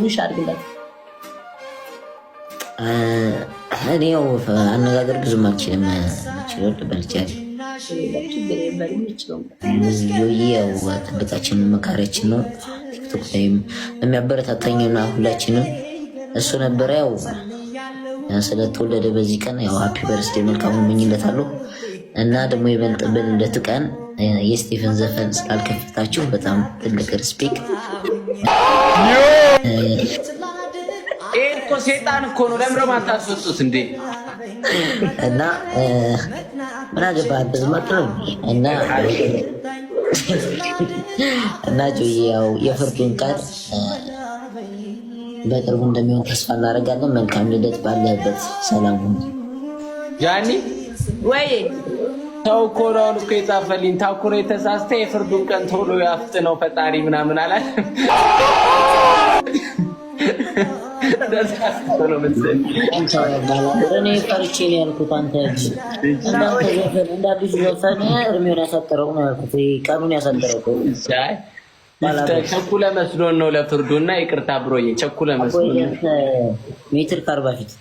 ውሽ አድርግለት። እኔ ያው አነጋገር ብዙም አልችልም። ችሎት በልቻል ያው ጥብቃችንን መካሪያችን ነው። ቲክቶክ ላይም የሚያበረታታኝና ሁላችንም እሱ ነበረ። ያው ስለተወለደ በዚህ ቀን ያው ሃፒ በርስዴ መልካም እመኝለታለሁ እና ደግሞ ይበልጥብን እንደትቀን የስቲፈን ዘፈን ስላልከፈታችሁ በጣም ትልቅ ሪስፔክት። እኮ ሴጣን እኮ ነው። ለምን ማታስወጡት እንዴ? እና ምን አገባህ በዝማት ነው እና ጆዬ ያው የፍርዱን ቀን በቅርቡ እንደሚሆን ተስፋ እናደርጋለን። መልካም ልደት ባለህበት ሰላም ሁን። ጃኒ ወይ ሰው እኮ ነው እኮ የጻፈልኝ ታኩሬ ተሳስተ የፍርዱን ቀን ቶሎ ያፍጥነው ፈጣሪ ምናምን አላል። እኔ ፈርቼ ነው ያልኩት። አንተ እንዳዲሱ ዘፈን እድሜውን ያሳጠረው ነው ያልኩት። ቀኑን ያሳጠረው ቸኩለ መስሎን ነው ለፍርዱና ይቅርታ ብሮዬ ቸኩለ መስሎን ሜትር ከ40 ፊት